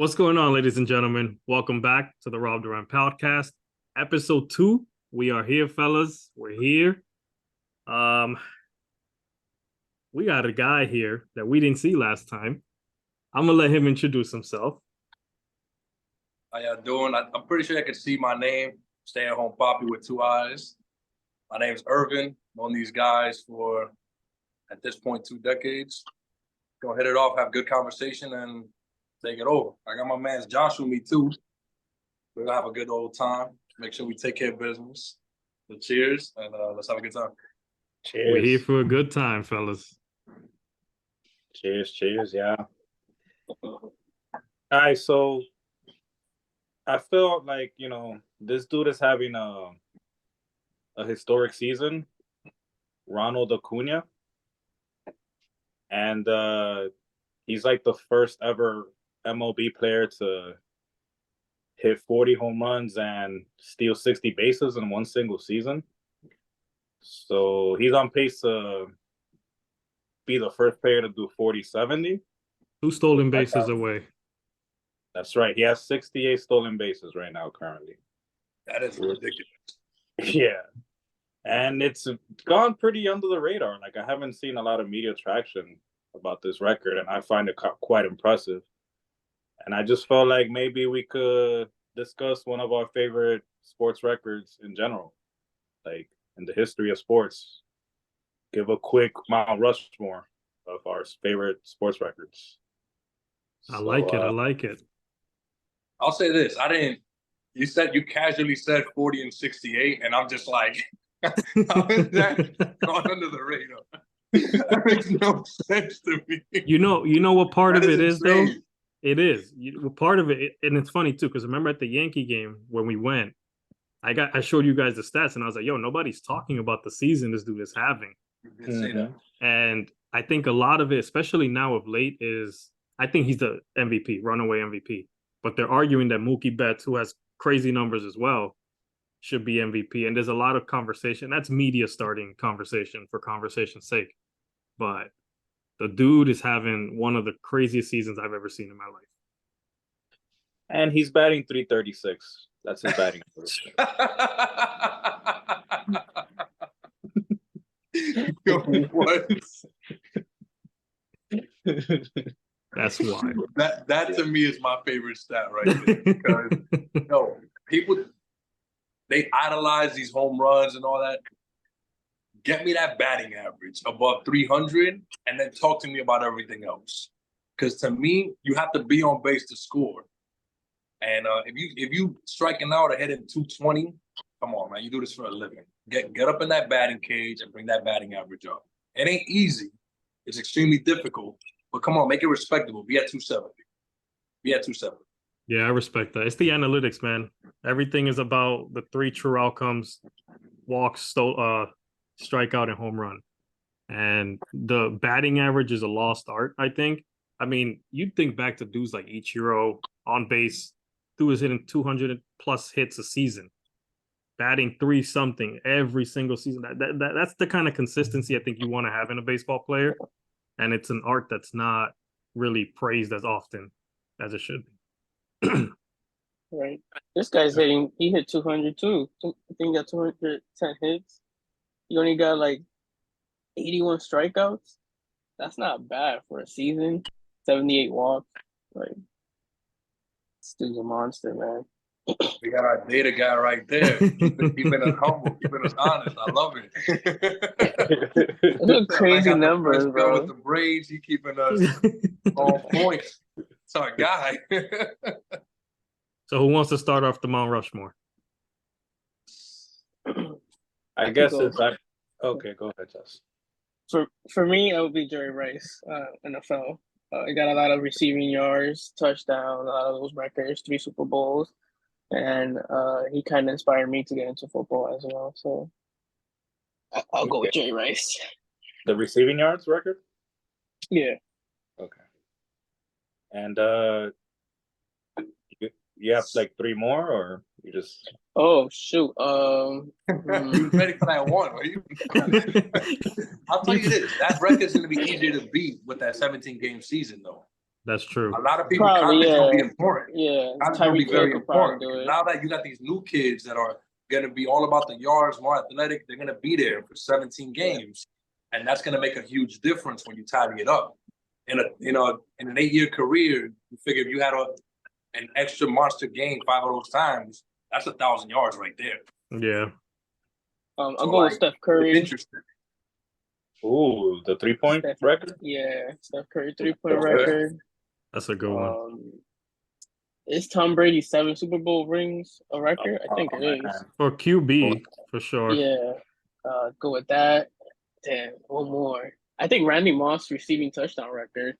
What's going on, ladies and gentlemen? Welcome back to the Rob Duran podcast, episode 2. We are here, fellas. We're here. We got a guy here that we didn't see last time. I'm gonna let him introduce himself. How y'all doing? I'm pretty sure I can see my name. Stay at home poppy with 2 eyes. My name is Irvin. Known these guys for, at this point, 2 decades. Gonna hit it off, have good conversation, and take it over. I got my man's Josh with me too. We're gonna have a good old time. Make sure we take care of business. So cheers, and let's have a good time. Cheers. We're here for a good time, fellas. Cheers, yeah. All right, so I feel like, this dude is having a historic season, Ronald Acuña. And he's like the first ever MLB player to hit 40 home runs and steal 60 bases in one single season. So he's on pace to be the first player to do 40-70. 2 stolen bases away. That's right. He has 68 stolen bases right now currently. That is ridiculous. Yeah. And it's gone pretty under the radar. Like, I haven't seen a lot of media traction about this record, and I find it quite impressive. And I just felt like maybe we could discuss one of our favorite sports records in general, like in the history of sports. Give a quick Mount Rushmore of our favorite sports records. I like it. I'll say this. You casually said 40 and 68, and I'm just like, how is that gone under the radar? That makes no sense to me. You know what part of it is, though? insane. It is. Part of it, and it's funny, too, because remember at the Yankee game when we went, I showed you guys the stats, and I was like, yo, nobody's talking about the season this dude is having. You did say that. And I think a lot of it, especially now of late, is I think he's the MVP, runaway MVP. But they're arguing that Mookie Betts, who has crazy numbers as well, should be MVP. And there's a lot of conversation. That's media starting conversation for conversation's sake. But the dude is having one of the craziest seasons I've ever seen in my life. And he's batting 336. That's his batting average. What? That's why. That to me is my favorite stat right there. Because people, they idolize these home runs and all that. Get me that batting average above 300, and then talk to me about everything else. Because to me, you have to be on base to score. And if you striking out or hitting 220, come on, man, you do this for a living. Get up in that batting cage and bring that batting average up. It ain't easy. It's extremely difficult. But come on, make it respectable. Be at 270. Be at 270. Yeah, I respect that. It's the analytics, man. Everything is about the 3 true outcomes: walks, strikeout, and home run. And the batting average is a lost art, I think. I mean, you'd think back to dudes like Ichiro on base. Dude was hitting 200 plus hits a season, batting 3-something every single season. That's the kind of consistency I think you want to have in a baseball player. And it's an art that's not really praised as often as it should be. Right. This guy's he hit 200 too. I think he got 210 hits. He only got like 81 strikeouts. That's not bad for a season. 78 walks. Like, this dude's a monster, man. We got our data guy right there. Keeping us humble, keeping us honest. I love it. Those are crazy numbers, bro. With the braids, he keeping us on point. It's our guy. So who wants to start off the Mount Rushmore? I guess it's like, okay, go ahead, Jess. For me, it would be Jerry Rice, NFL. He got a lot of receiving yards, touchdowns, a lot of those records, 3 Super Bowls. And he kind of inspired me to get into football as well. So I'll go with Jerry Rice. The receiving yards record? Yeah. Okay. And you have like 3 more, or you just? Oh shoot! You ready for that one? Are you? I'll tell you this: that record's going to be easier to beat with that 17-game season, though. That's true. A lot of people Probably, college gonna be yeah. important. Yeah, College gonna be Tyreek very Hill could probably important. do Because it. now that you got these new kids that are gonna be all about the yards, more athletic, they're gonna be there for 17 games, and that's gonna make a huge difference when you tally it up. In an 8-year career, you figure if you had an extra monster game 5 of those times, that's 1,000 yards right there. Yeah. I'll So, go with like, Steph it's Curry. interesting. Ooh, the 3-point Steph- record. Yeah, Steph Curry 3-point Okay. record. That's a good one. Is Tom Brady 7 Super Bowl rings a record? I think it is. Man. For QB, for sure. Yeah. Go with that. Damn, one more. I think Randy Moss receiving touchdown record.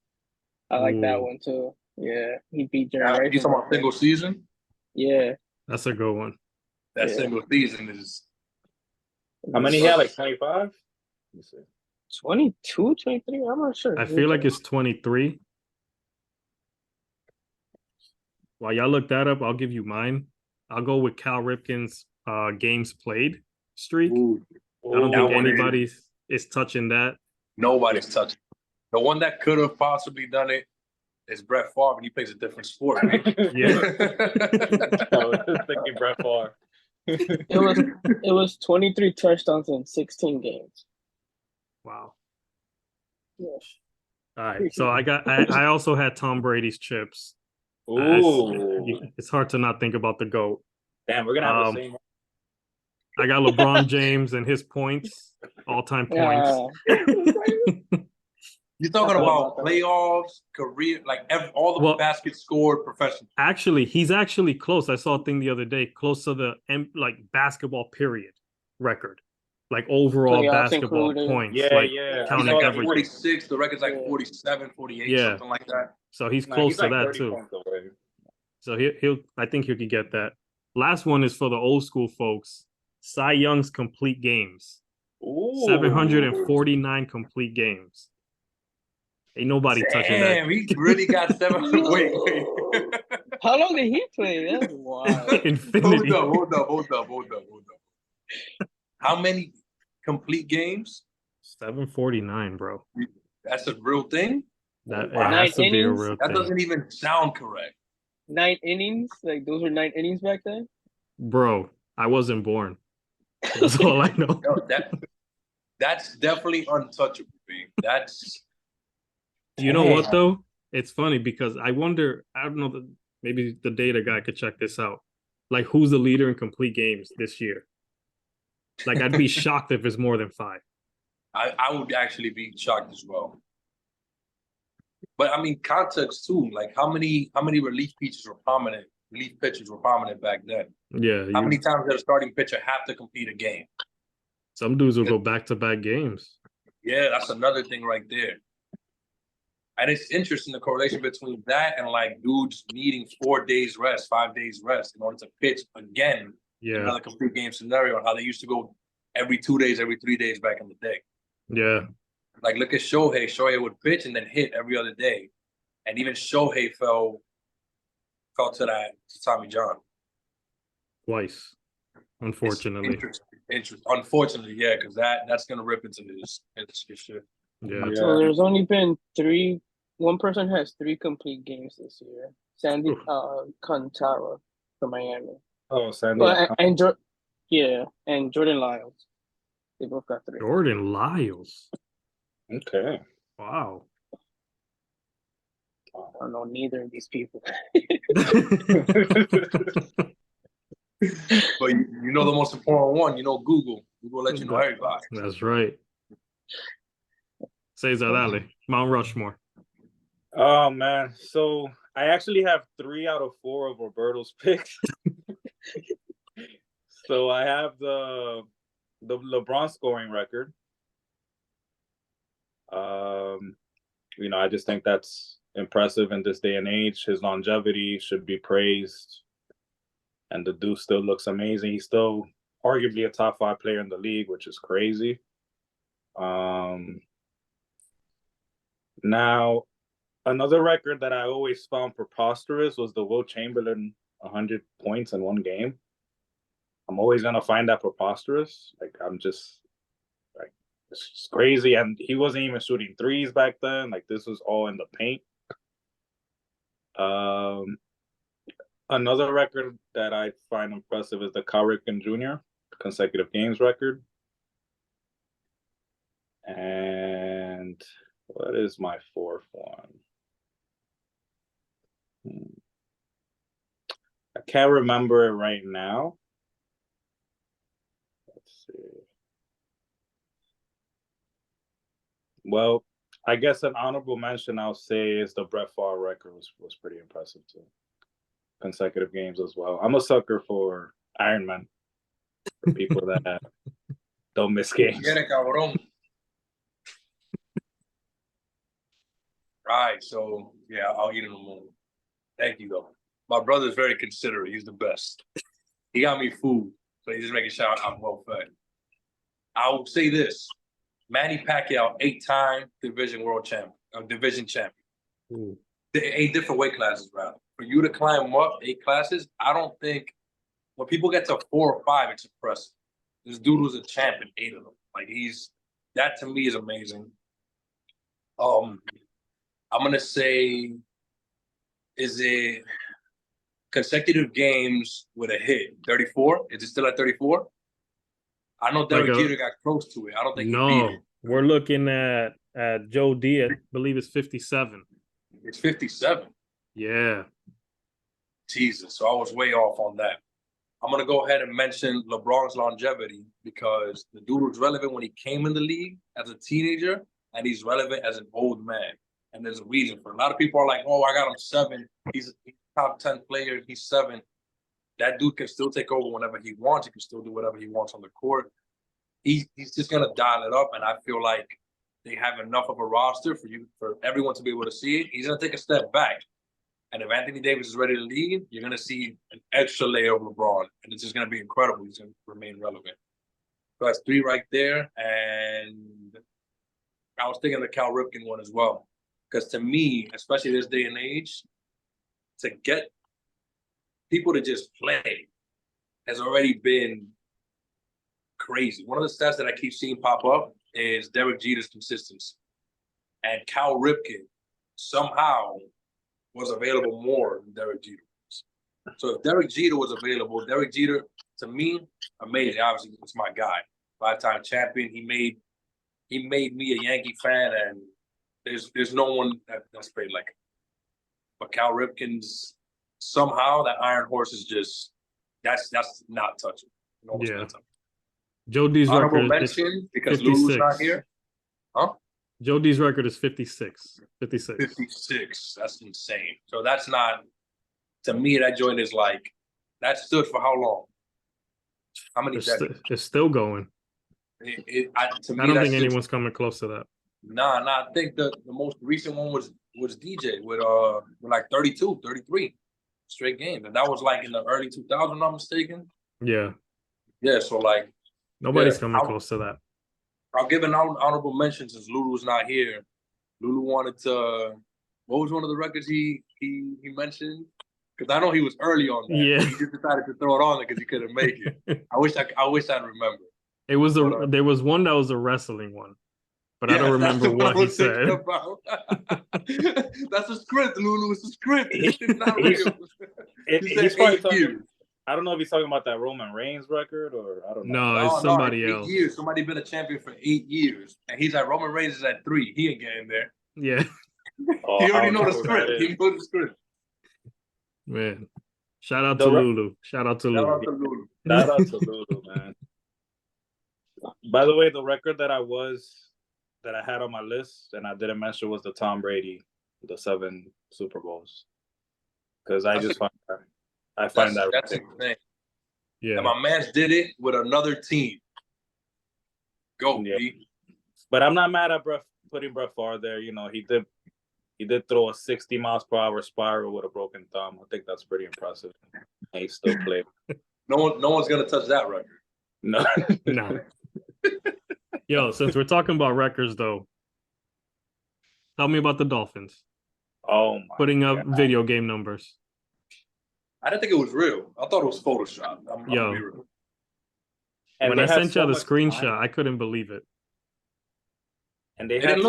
I like that Ooh. one too. Yeah, he beat Jerry Rice. You talking about single season? Yeah. That's a good one. That Yeah. single season is How many he had? Like 25? Let me see. 22, 23? I'm not sure. I feel like it's 23. While y'all look that up, I'll give you mine. I'll go with Cal Ripken's games played streak. ooh, I don't that think one anybody is touching that. nobody's touching. The one that could have possibly done it is Brett Favre, and he plays a different sport. Right? Yeah. I was just thinking Brett Favre. It was 23 touchdowns in 16 games. Wow. Yeah. All right. So I also had Tom Brady's chips. Ooh. It's hard to not think about the GOAT. Damn, we're gonna have the same. I got LeBron James and his points, all-time points. You're talking That's about what- playoffs, career, like all the baskets scored professional. Actually, he's actually close. I saw a thing the other day, close to the basketball period record, like overall Playoffs basketball included. points. Yeah, like yeah. He's counting like at everything. 46. The record's like Yeah. 47, 48, Yeah. something like that. So he's Nah, close he's to like that 30 too. points away. So he'll I think he could get that. Last one is for the old school folks. Cy Young's complete games. Ooh. 749 complete games. Ain't nobody touching that. Damn, he really got 7. Wait. How long did he play? That's wild. Infinity. Hold up. How many complete games? 749, bro. That's a real thing? That Wow. it has to 9 be a innings? real That thing. doesn't even sound correct. 9 innings? Like those were 9 innings back then? Bro, I wasn't born. That's all I know. No, that's definitely untouchable, B. That's You know what though? It's funny because I wonder, I don't know, maybe the data guy could check this out. Like who's the leader in complete games this year? Like I'd be shocked if it's more than 5. I would actually be shocked as well. But I mean context too. Like how many relief pitchers were prominent back then? Yeah. How many times did a starting pitcher have to complete a game? Some dudes will go back-to-back games. Yeah, that's another thing right there. And it's interesting the correlation between that and like dudes needing 4 days rest, 5 days rest in order to pitch again. Yeah. Another complete game scenario and how they used to go every 2 days, every 3 days back in the day. Yeah. Like look at Shohei. Shohei would pitch and then hit every other day. And even Shohei fell to Tommy John. Twice. Unfortunately. Interesting. Unfortunately, yeah, because that's gonna rip into his shit. Yeah. So there's only been 3. One person has 3 complete games this year. Sandy Cantara from Miami. Oh, Sandy. Well, and Jordan Lyles. They both got 3. Jordan Lyles. Okay. Wow. I don't know neither of these people. But you know the most important one, Google. Google let you know everybody. That's right. Cesar Dale, Mount Rushmore. Oh man. So I actually have 3 out of 4 of Roberto's picks. So I have the LeBron scoring record. I just think that's impressive in this day and age. His longevity should be praised. And the dude still looks amazing. He's still arguably a top 5 player in the league, which is crazy. Now, another record that I always found preposterous was the Will Chamberlain 100 points in one game. I'm always going to find that preposterous. It's just crazy. And he wasn't even shooting threes back then. Like, this was all in the paint. Another record that I find impressive is the Cal Ripken Jr. consecutive games record. And what is my fourth one? I can't remember it right now. Let's see. Well, I guess an honorable mention I'll say is the Brett Favre record was pretty impressive too. Consecutive games as well. I'm a sucker for Iron Man. For people that don't miss games. Right, so yeah, I'll eat in a moment. Thank you, though. My brother's very considerate. He's the best. He got me food, so he's just making sure I'm well fed. I will say this: Manny Pacquiao, 8-time division world champion, division champion. Ooh. 8 different weight classes, rather. For you to climb up 8 classes, I don't think when people get to 4 or 5, it's impressive. This dude was a champion, 8 of them. Like that to me is amazing. I'm gonna say, is it consecutive games with a hit? 34? Is it still at 34? I know Derek Jeter got close to it. I don't think he beat it. We're looking at Joe D. I believe it's 57. It's 57. Yeah. Jesus. So I was way off on that. I'm gonna go ahead and mention LeBron's longevity because the dude was relevant when he came in the league as a teenager, and he's relevant as an old man. And there's a reason for it. A lot of people are like, "Oh, I got him 7. He's a top 10 player. He's 7." That dude can still take over whenever he wants. He can still do whatever he wants on the court. He's just gonna dial it up, and I feel like they have enough of a roster for everyone to be able to see it. He's gonna take a step back, and if Anthony Davis is ready to lead, you're gonna see an extra layer of LeBron, and it's just gonna be incredible. He's gonna remain relevant. So that's 3 right there, and I was thinking the Cal Ripken one as well. Because to me, especially this day and age, to get people to just play has already been crazy. One of the stats that I keep seeing pop up is Derek Jeter's consistency. And Cal Ripken somehow was available more than Derek Jeter was. So if Derek Jeter was available, Derek Jeter, to me, amazing. Obviously, it's my guy. 5-time champion. He made me a Yankee fan, and there's no one that's played like him. But Cal Ripken's somehow that iron horse is just that's not touching. No one's gonna touch him. Joe D's honorable record mention because Lulu's not here. Huh? Joe D's record is 56. 56. 56. That's insane. So that's not, to me, that joint is like, that stood for how long? How many decades? It's still going. To me, I don't think anyone's coming close to that. Nah. I think the most recent one was DJ with like 32, 33 straight games. And that was like in the early 2000s, if I'm not mistaken. Yeah. Yeah, so like. Nobody's coming close to that. I'll give an honorable mention since Lulu's not here. Lulu wanted to. What was one of the records he mentioned? Because I know he was early on that. Yeah. He just decided to throw it on there because he couldn't make it. I wish I'd remember. It was there was one that was a wrestling one, but I don't remember what he said. That's a script, Lulu. It's a script. It's not real. He's probably talking. I don't know if he's talking about that Roman Reigns record or I don't know. No, it's somebody else. 8 years. Somebody been a champion for 8 years, and he's at Roman Reigns is at 3. He ain't getting there. Yeah. He already know the script. He knows the script. Man, shout out to Lulu. Shout out to Lulu. Shout out to Lulu, man. By the way, the record that I had on my list and I didn't mention was the Tom Brady, the 7 Super Bowls, because I find that's insane. Yeah, and my man did it with another team. Go, yeah. B. But I'm not mad at putting Brett Favre there. You know, he did throw a 60 miles per hour spiral with a broken thumb. I think that's pretty impressive. And he still played. No one's gonna touch that record. No. No. Yo, since we're talking about records, though, tell me about the Dolphins. Oh my! Putting up video game numbers. I didn't think it was real. I thought it was Photoshop. Yo, when I sent you the screenshot, I couldn't believe it. And they had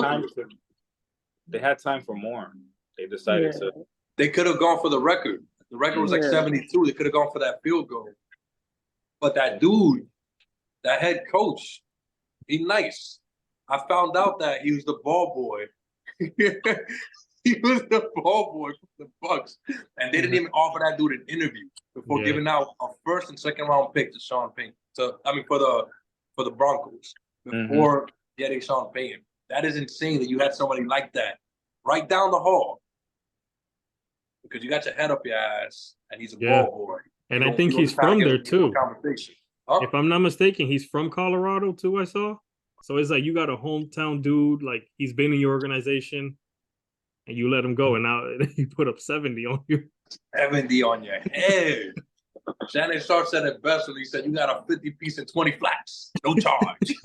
time for more. They decided to. They could have gone for the record. The record was like 72. They could have gone for that field goal. But that dude, that head coach, he nice. I found out that he was the ball boy. He was the ball boy for the Bucks, and they didn't even offer that dude an interview before giving out a first and second round pick to Sean Payton. So for the Broncos before getting Sean Payton. That is insane that you had somebody like that right down the hall because you got your head up your ass, and he's a ball boy. And I think he's from there too. Huh? If I'm not mistaken, he's from Colorado too. I saw. So it's like you got a hometown dude, like he's been in your organization, and you let him go, and now he put up 70 on you. 70 on your head. Shannon Sharp said it best when he said, "You got a 50-piece and 20 flats, no charge."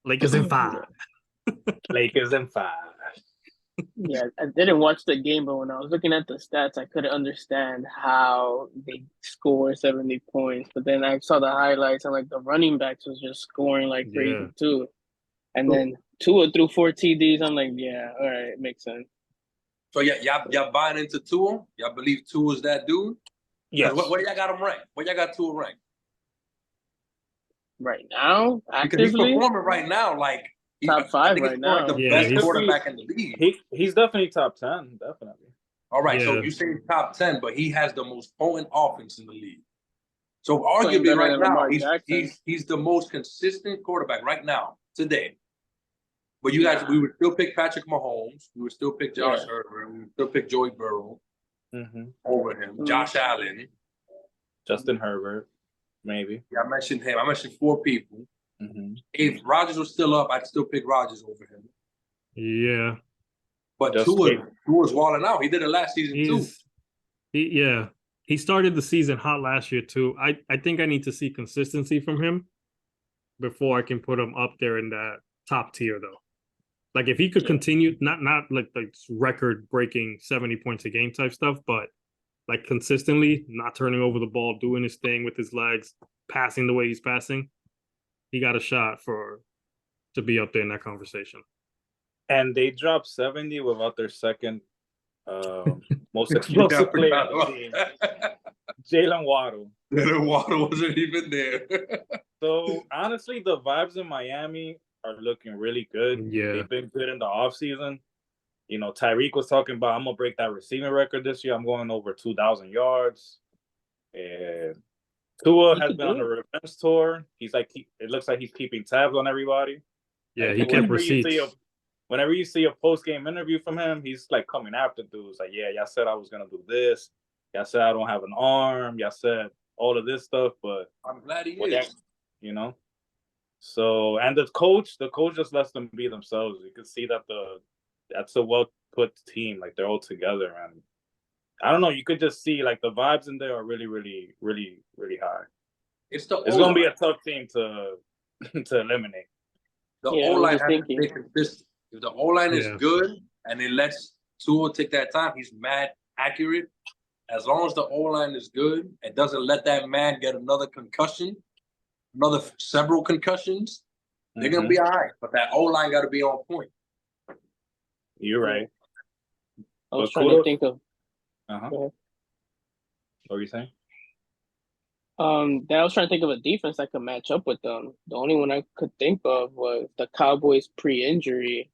Lakers in 5. Lakers in 5. Yeah, I didn't watch the game, but when I was looking at the stats, I couldn't understand how they score 70 points. But then I saw the highlights, and like the running backs was just scoring like crazy too. And then Tua threw 4 TDs. I'm like, yeah, all right, it makes sense. So y'all buying into Tua? Y'all believe Tua's that dude? Yes. What y'all got him ranked? What y'all got Tua ranked? Right now, actively, because he's performing right now like top 5 right now. The best quarterback in the league. He's definitely top 10, definitely. All right, so you say top 10, but he has the most potent offense in the league. So arguably right now, he's the most consistent quarterback right now, today. But you guys, we would still pick Patrick Mahomes. We would still pick Josh Herbert. We would still pick Joey Burrow over him. Josh Allen. Justin Herbert, maybe. Yeah, I mentioned him. I mentioned 4 people. If Rodgers was still up, I'd still pick Rodgers over him. Yeah. But Tua's walling out. He did it last season too. He started the season hot last year too. I think I need to see consistency from him before I can put him up there in that top tier though. Like if he could continue, not like record breaking 70 points a game type stuff, but like consistently not turning over the ball, doing his thing with his legs, passing the way he's passing, he got a shot to be up there in that conversation. And they dropped 70 without their second most explosive player on the team, Jalen Waddle. Jalen Waddle wasn't even there. So honestly, the vibes in Miami are looking really good. Yeah. They've been good in the offseason. You know, Tyreek was talking about, I'm going to break that receiving record this year. I'm going over 2,000 yards. And Tua has been on a revenge tour. He's like, it looks like he's keeping tabs on everybody. Yeah, he kept receipts. Whenever you see a post-game interview from him, he's like coming after dudes. Like, yeah, y'all said I was going to do this. Y'all said I don't have an arm. Y'all said all of this stuff, but I'm glad he is. You know? So, and the coach just lets them be themselves. You can see that that's a well-put team. Like, they're all together. And I don't know, you could just see, like, the vibes in there are really, really, really, really high. It's going to be a tough team to eliminate. The O-line has to stay consistent. If the O-line is good and it lets Tua take that time, he's mad accurate. As long as the O-line is good and doesn't let that man get another concussion, several concussions, they're going to be all right. But that O-line got to be on point. You're right. I was trying to think of... What were you saying? I was trying to think of a defense that could match up with them. The only one I could think of was the Cowboys pre-injury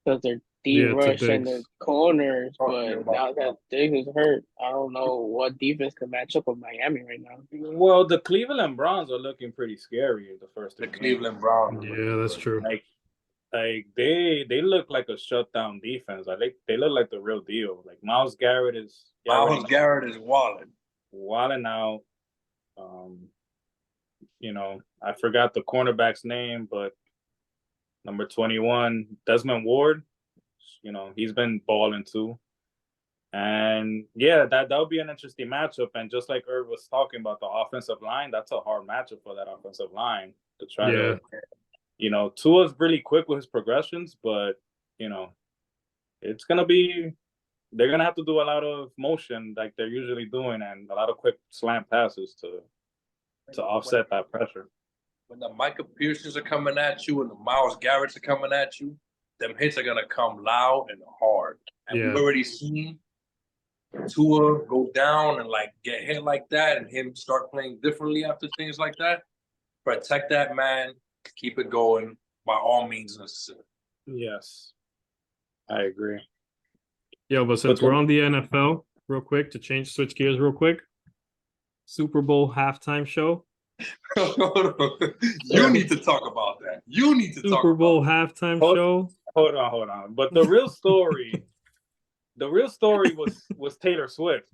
because they're D-rush and the corners. But now that Diggs is hurt, I don't know what defense could match up with Miami right now. Well, the Cleveland Browns are looking pretty scary in the first 2 games. Cleveland Browns. Yeah, that's true. Like they look like a shutdown defense. Like they look like the real deal. Like Myles Garrett is walling out. You know, I forgot the cornerback's name, but number 21, Desmond Ward, you know, he's been balling too. And yeah, that would be an interesting matchup. And just like Irv was talking about the offensive line, that's a hard matchup for that offensive line to try to, you know, Tua's really quick with his progressions, but, you know, they're going to have to do a lot of motion like they're usually doing and a lot of quick slant passes to offset that pressure. When the Micah Pearsons are coming at you and the Myles Garretts are coming at you, them hits are going to come loud and hard. And Yeah. we've already seen Tua go down and like get hit like that, and him start playing differently after things like that. Protect that man, keep it going by all means necessary. Yes, I agree. Yo, but since we're on the NFL, real quick, to switch gears real quick, Super Bowl halftime show. You need to talk about that. You need to talk Super Bowl about halftime Hold- show. Hold on. But the real story was Taylor Swift.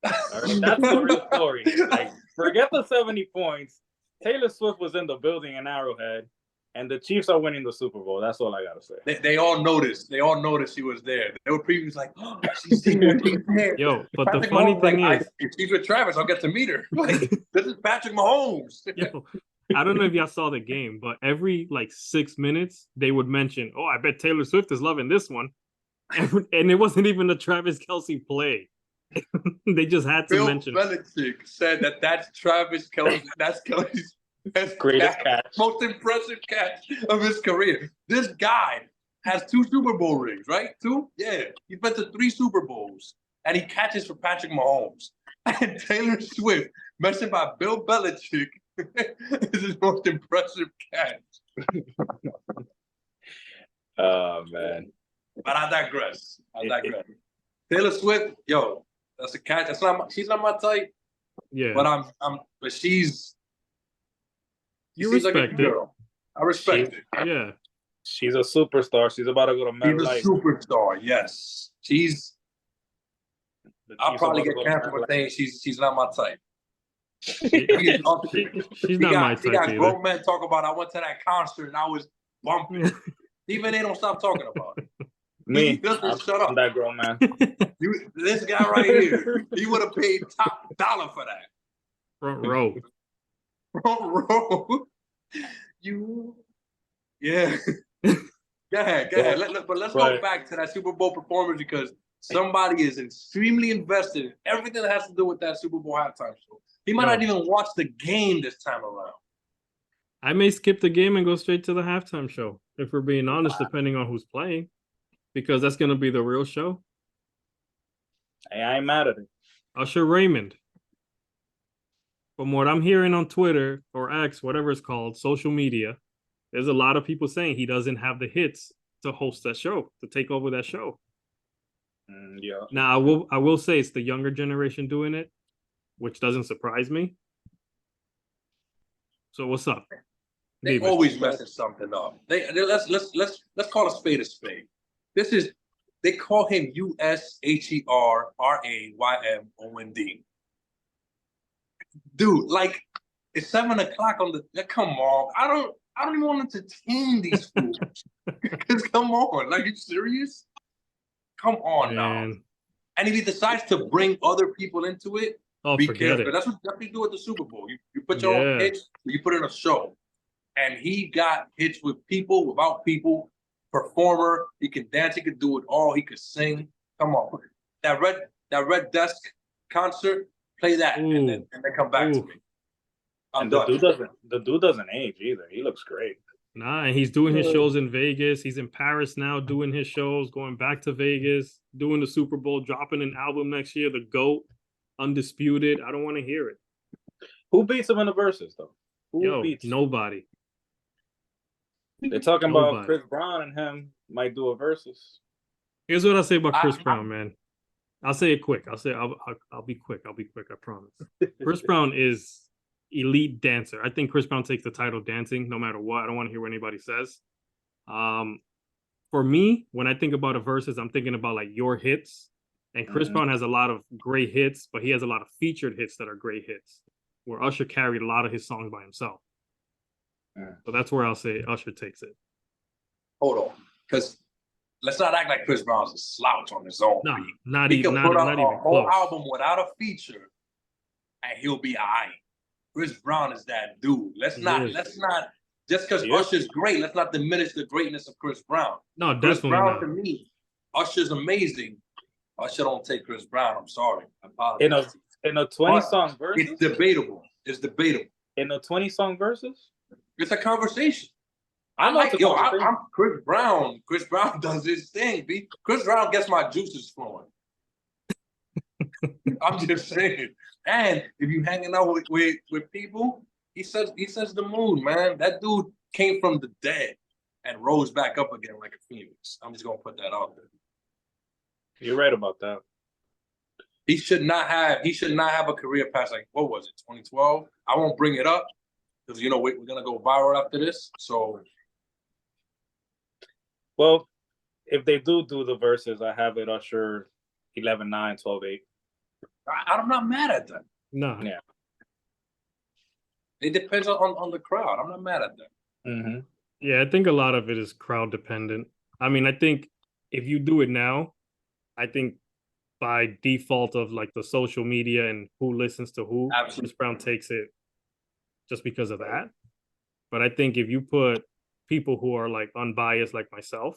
All right, that's the real story. Like, forget the 70 points. Taylor Swift was in the building in Arrowhead, and the Chiefs are winning the Super Bowl. That's all I gotta say. They all noticed. They all noticed she was there. They were previously like, "Oh, she's there. She's there." Yo, but the Patrick funny Mahomes, thing like, is, if she's with Travis, I'll get to meet her. Like, this is Patrick Mahomes. yo, I don't know if y'all saw the game, but every like 6 minutes they would mention, "Oh, I bet Taylor Swift is loving this one," and it wasn't even a Travis Kelce play. They just had to Bill mention. Belichick said that that's Travis Kelce. That's Kelce's Greatest catch. most impressive catch of his career. This guy has 2 Super Bowl rings, right? 2? Yeah. He's been to 3 Super Bowls, and he catches for Patrick Mahomes. And Taylor Swift, mentioned by Bill Belichick, is his most impressive catch. Oh man. But I digress. Taylor Swift, yo, that's a catch. She's not my type, Yeah, but she's you she's like a respect it. girl. I respect it. Yeah, She's a superstar. She's about to go to She's a MetLife. superstar. Yes, The I'll Chiefs probably are get about to go to canceled for MetLife. saying she's not my type. she's not my She type got either. grown men talk about. I went to that concert and I was bumping. Even they don't stop talking about it. Me, Listen, shut I'm up. that grown man. This guy right here, he would have paid top dollar for that. Front row. Front row. Yeah. Go ahead. But let's go back to that Super Bowl performance because somebody is extremely invested in everything that has to do with that Super Bowl halftime show. He might not even watch the game this time around. I may skip the game and go straight to the halftime show, if we're being honest, depending on who's playing, because that's going to be the real show. Hey, I ain't mad at it. Usher Raymond. From what I'm hearing on Twitter or X, whatever it's called, social media, there's a lot of people saying he doesn't have the hits to host that show, to take over that show. Yeah. Now, I will say it's the younger generation doing it, which doesn't surprise me. So what's up? They David? always messing something up. Let's call a spade a spade. They call him USHERRAYMOND. Dude, like it's 7 o'clock on the. Come on, I don't even want to entertain these fools. Because come on, like you serious? Come on now. And if he decides to bring other people into it, be careful. That's what you do at the Super Bowl. You put your own hits, you put in a show. And he got hits with people, without people, performer. He can dance, he could do it all, he could sing. Come on. That red desk concert, play that and then come back to me. I'm done. The dude doesn't age either. He looks great. Nah, and he's doing his shows in Vegas. He's in Paris now doing his shows, going back to Vegas, doing the Super Bowl, dropping an album next year, The GOAT, Undisputed. I don't want to hear it. Who beats him in the verses, though? Yo, nobody. They're talking about Chris Brown and him might do a versus. Here's what I say about Chris Brown, man. I'll say it quick. I'll be quick. I promise. Chris Brown is elite dancer. I think Chris Brown takes the title dancing no matter what. I don't want to hear what anybody says. For me, when I think about a versus, I'm thinking about like your hits. And Chris Brown has a lot of great hits, but he has a lot of featured hits that are great hits, where Usher carried a lot of his songs by himself. So that's where I'll say Usher takes it. Hold on, because let's not act like Chris Brown's a slouch on his own. No, beat. not he even. can put out not a even whole close. album without a feature, and he'll be alright. Chris Brown is that dude. Let's not just because Usher's great, let's not diminish the greatness of Chris Brown. No, Chris definitely Brown not. to me, Usher's amazing. Usher don't take Chris Brown. I'm sorry. I apologize. In a 20-song versus? It's debatable. In a 20-song versus? It's a conversation. I'm Chris Brown. Chris Brown does his thing, B. Chris Brown gets my juices flowing. I'm just saying. And if you hanging out with people, he says the mood, man. That dude came from the dead and rose back up again like a phoenix. I'm just gonna put that out there. You're right about that. He should not have a career past, like, what was it, 2012? I won't bring it up because we're gonna go viral after this. So, well, if they do the verses, I have it Usher 11-9, 12-8. I'm not mad at that. No. Yeah. It depends on the crowd. I'm not mad at that. Mm-hmm. Yeah, I think a lot of it is crowd dependent. I mean, I think if you do it now, I think by default of like the social media and who listens to who, Absolutely. Chris Brown takes it just because of that. But I think if you put people who are like unbiased like myself,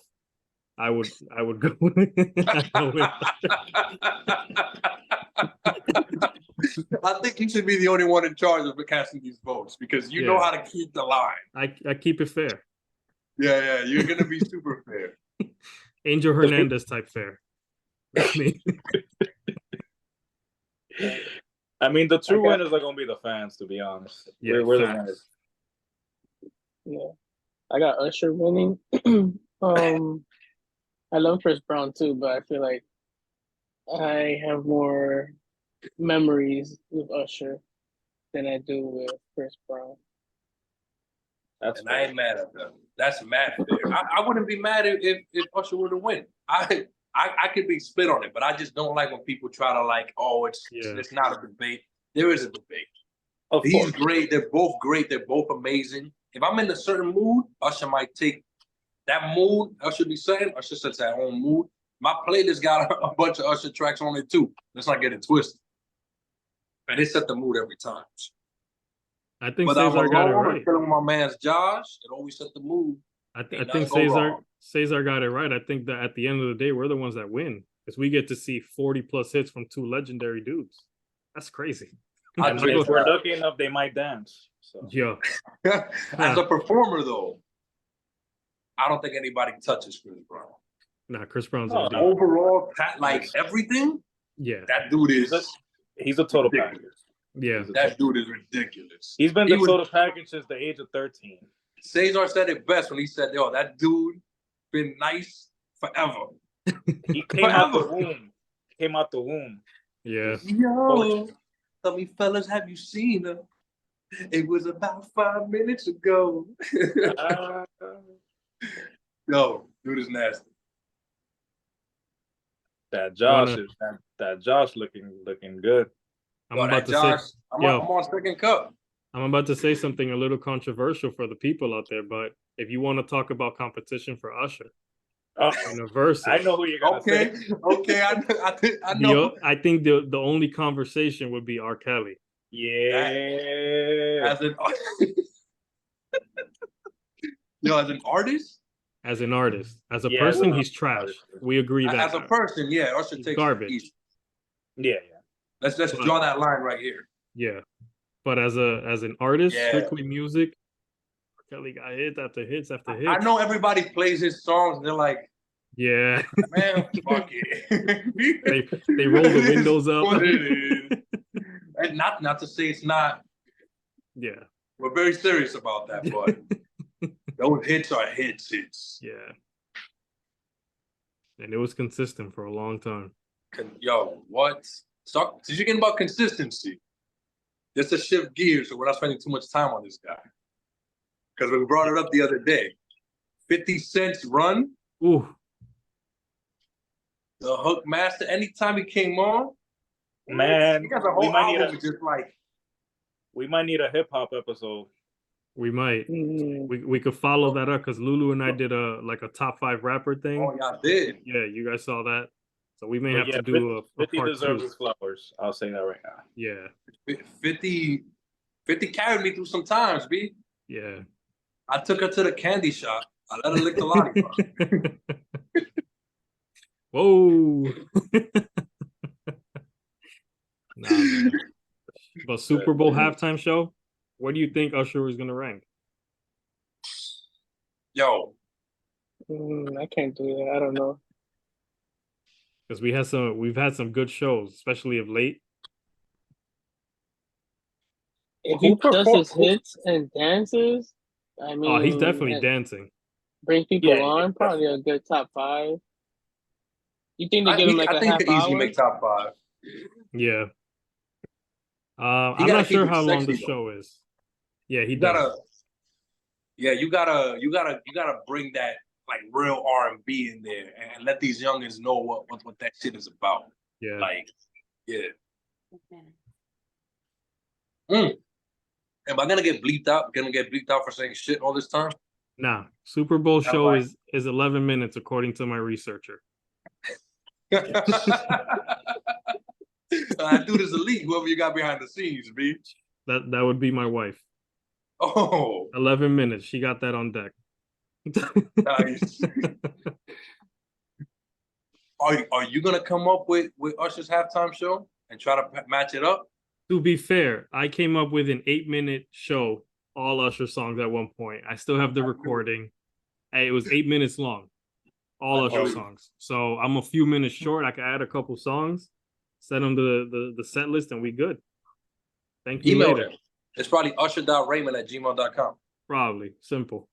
I would go I think you should be the only one in charge of casting these votes because you know how to keep the line. I keep it fair. Yeah, you're gonna be super fair. Angel Hernandez type fair. I mean, the true winners are gonna be the fans, to be honest. Yeah, we're the winners. Yeah, I got Usher winning. I love Chris Brown too, but I feel like I have more memories with Usher than I do with Chris Brown. And I ain't mad at that. That's mad. I wouldn't be mad if Usher were to win. I could be split on it, but I just don't like when people try to it's not a debate. There is a debate. He's great. They're both great. They're both amazing. If I'm in a certain mood, Usher might take that mood. Usher be saying, Usher sets that own mood. My playlist got a bunch of Usher tracks on it too. Let's not get it twisted. And it set the mood every time. I think Cesar got it right. With my man's Josh, it always set the mood. I think Cesar got it right. I think that at the end of the day, we're the ones that win because we get to see 40 plus hits from two legendary dudes. That's crazy. If we're lucky enough, they might dance. So. Yeah. As a performer, though, I don't think anybody touches Chris Brown. Nah, Chris Brown's overall, everything. Yeah, that dude is. He's a total package. Yeah, that dude is ridiculous. He's been the total package since the age of 13. Cesar said it best when he said, "Yo, that dude been nice forever." He came out the womb. Yeah. Yo, tell me, fellas, have you seen her? It was about 5 minutes ago. Yo, dude is nasty. That Josh looking good. I'm on second cup. I'm about to say something a little controversial for the people out there, but if you want to talk about competition for Usher, in a verse, I know who you're gonna say. Okay, I know. I think the only conversation would be R. Kelly. Yeah. As an artist. As an artist, as a person, he's trash. We agree that. As a person, Usher takes garbage. Yeah. Let's draw that line right here. Yeah, but as an artist, strictly music, Kelly got hits after hits after hits. I know everybody plays his songs and they're like, yeah, man, fuck it. they roll the windows up. What it is. And not to say it's not. Yeah, we're very serious about that, but those hits are hits. Yeah, and it was consistent for a long time. Yo, what? So, did you get about consistency? Just to shift gears, so we're not spending too much time on this guy. Because we brought it up the other day. 50 Cent's run. Ooh. The Hook Master. Anytime he came on, man, he got a whole album just like. We might need a hip hop episode. We might. We could follow that up because Lulu and I did a top 5 rapper thing. Oh, y'all did. Yeah, you guys saw that. So we may have to do a 50 part deserves 2. his flowers. I'll say that right now. Yeah. 50 carried me through some times, B. Yeah. I took her to the candy shop. I let her lick the lollipop. Whoa. Nah, man. But Super Bowl halftime show, where do you think Usher was going to rank? Yo, I can't do that. I don't know. Because we've had some good shows, especially of late. If Who he does his performed? hits and dances, I Oh, he's mean, definitely and dancing. bring people Yeah, on, probably a good top 5. You think they give him like I a think he half could easily hour? make top 5. Yeah. He I'm gotta not keep sure it how long the sexy though. show is. Yeah, he You does. gotta, yeah, you gotta bring that like real R&B in there and let these youngins know what that shit is about. Yeah. Like, yeah. Mm. Am I gonna get bleeped out? Gonna get bleeped out for saying shit all this time? Nah, Super Bowl I'm show like- is 11 minutes according to my researcher. That dude is elite. Whoever you got behind the scenes, B. That would be my wife. Oh, 11 minutes. She got that on deck. nice. Are you gonna come up with Usher's halftime show and try to match it up? To be fair, I came up with an 8-minute show, all Usher songs at one point. I still have the recording. It was 8 minutes long, all I Usher know. songs. So I'm a few minutes short. I can add a couple songs, send them the set list, and we good. Thank you Email later. him. It's probably usher.raymond@gmail.com. Probably simple.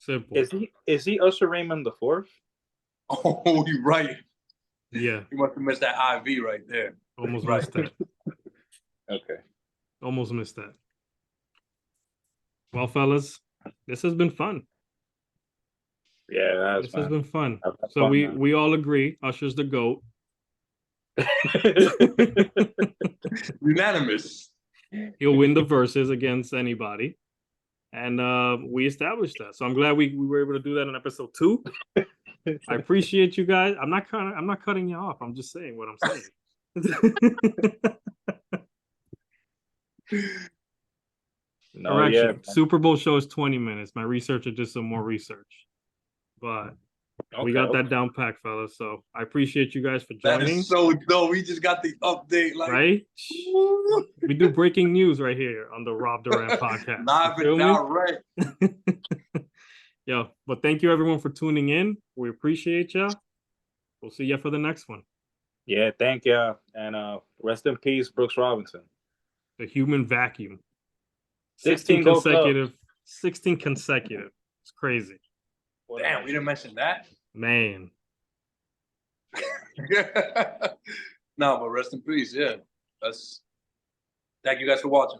Simple. Is he Usher Raymond the fourth? Oh, you're right. Yeah, You must have missed that IV right there. almost Right. missed that. Okay. Almost missed that. Well, fellas, this has been fun. Yeah, This has been fun. I've had So fun, we man. we all agree Usher's the GOAT. Unanimous. He'll win the verses against anybody. And we established that. So I'm glad we were able to do that in episode 2. I appreciate you guys. I'm not cutting you off. I'm just saying what I'm saying. No, Correction. yeah. Super Bowl show is 20 minutes. My researcher did some more research. But we got that down packed, fellas. So I appreciate you guys for That joining. is so dope. We just got the update. Like, Right? We do breaking news right here on the Rob Durant podcast. live You feel and me? direct. Yo, but thank you everyone for tuning in. We appreciate you. We'll see you for the next one. Yeah, thank you. And rest in peace, Brooks Robinson. The human vacuum. 16 gold consecutive. 16 consecutive. It's crazy. Damn, we didn't mention that. Man. No, but rest in peace. Yeah. Thank you guys for watching.